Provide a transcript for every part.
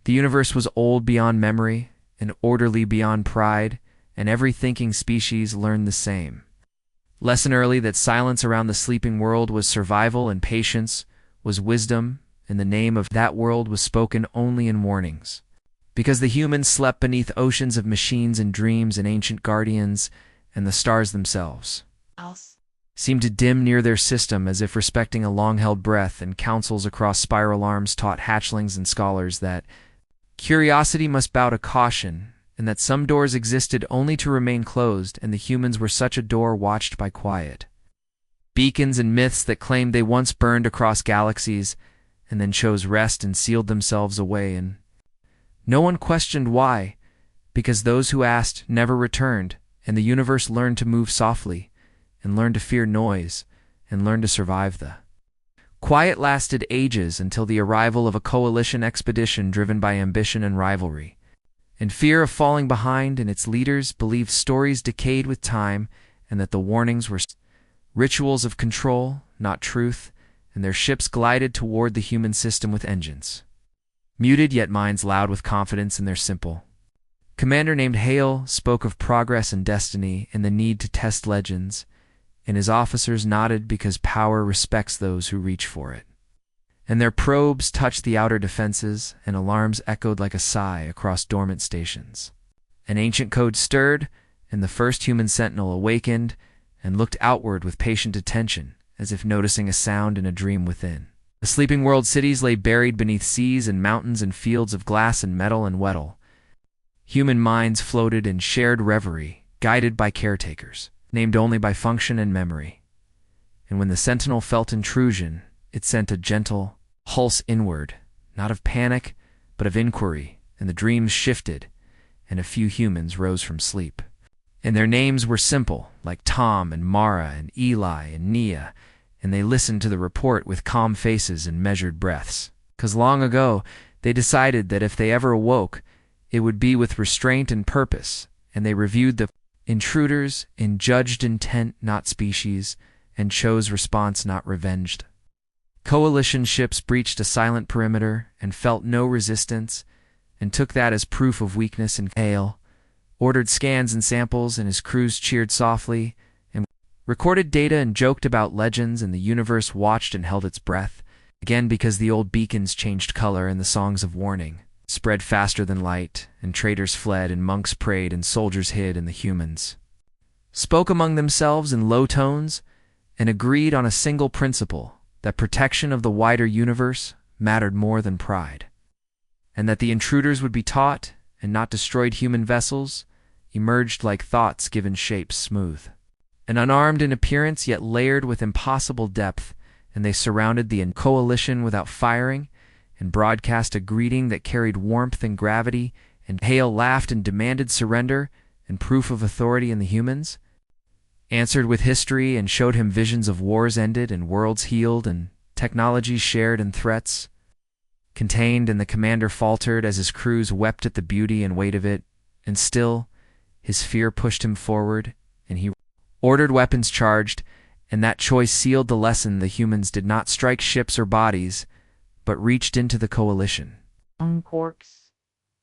The universe was old beyond memory and orderly beyond pride, and every thinking species learned the same lesson early, that silence around the sleeping world was survival and patience was wisdom, and the name of that world was spoken only in warnings. Because the humans slept beneath oceans of machines and dreams and ancient guardians, and the stars themselves seemed to dim near their system as if respecting a long-held breath, and councils across spiral arms taught hatchlings and scholars that curiosity must bow to caution, and that some doors existed only to remain closed, and the humans were such a door watched by quiet beacons and myths that claimed they once burned across galaxies and then chose rest and sealed themselves away, and no one questioned why, because those who asked never returned, and the universe learned to move softly, and learned to fear noise, and learned to survive the quiet. Lasted ages until the arrival of a coalition expedition driven by ambition and rivalry, and fear of falling behind, and its leaders believed stories decayed with time, and that the warnings were rituals of control, not truth, and their ships glided toward the human system with engines muted, yet minds loud with confidence in their simple commander named Hale spoke of progress and destiny and the need to test legends, and his officers nodded because power respects those who reach for it. And their probes touched the outer defenses, and alarms echoed like a sigh across dormant stations. An ancient code stirred, and the first human sentinel awakened and looked outward with patient attention, as if noticing a sound in a dream within. The sleeping world cities lay buried beneath seas and mountains and fields of glass and metal and wetal. Human minds floated in shared reverie, guided by caretakers, named only by function and memory. And when the sentinel felt intrusion, it sent a gentle pulse inward, not of panic, but of inquiry, and the dreams shifted, and a few humans rose from sleep. And their names were simple, like Tom and Mara and Eli and Nia, and they listened to the report with calm faces and measured breaths. 'Cause long ago, they decided that if they ever awoke, it would be with restraint and purpose, and they reviewed the intruders in judged intent, not species, and chose response, not revenged. Coalition ships breached a silent perimeter and felt no resistance, and took that as proof of weakness. And Hale ordered scans and samples, and his crews cheered softly and recorded data and joked about legends, and the universe watched and held its breath, again because the old beacons changed color and the songs of warning spread faster than light, and traders fled, and monks prayed, and soldiers hid, and the humans spoke among themselves in low tones and agreed on a single principle, that protection of the wider universe mattered more than pride, and that the intruders would be taught, and not destroyed. Human vessels emerged like thoughts given shapes smooth and unarmed in appearance, yet layered with impossible depth, and they surrounded the coalition without firing, and broadcast a greeting that carried warmth and gravity. And Hale laughed and demanded surrender and proof of authority, in the humans answered with history and showed him visions of wars ended and worlds healed and technologies shared and threats contained. And the commander faltered as his crews wept at the beauty and weight of it, and still his fear pushed him forward, and he ordered weapons charged, and that choice sealed the lesson. The humans did not strike ships or bodies, but reached into the coalition, uncorks,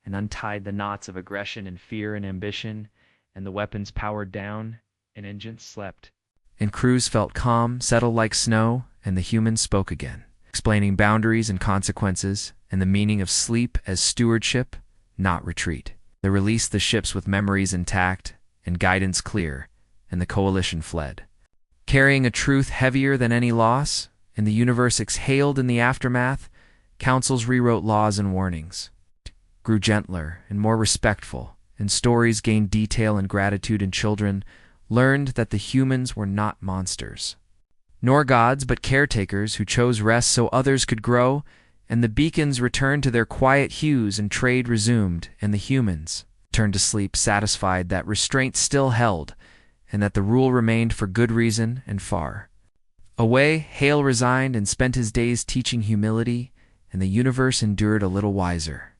and untied the knots of aggression and fear and ambition, and the weapons powered down, and engines slept, and crews felt calm settle like snow, and the humans spoke again, explaining boundaries and consequences, and the meaning of sleep as stewardship, not retreat. They released the ships with memories intact and guidance clear, and the coalition fled, carrying a truth heavier than any loss, and the universe exhaled in the aftermath. Councils rewrote laws, and warnings grew gentler and more respectful, and stories gained detail and gratitude, and children learned that the humans were not monsters, nor gods, but caretakers who chose rest so others could grow. And the beacons returned to their quiet hues, and trade resumed, and the humans turned to sleep, satisfied that restraint still held, and that the rule remained for good reason. And far away, Hale resigned and spent his days teaching humility, and the universe endured a little wiser.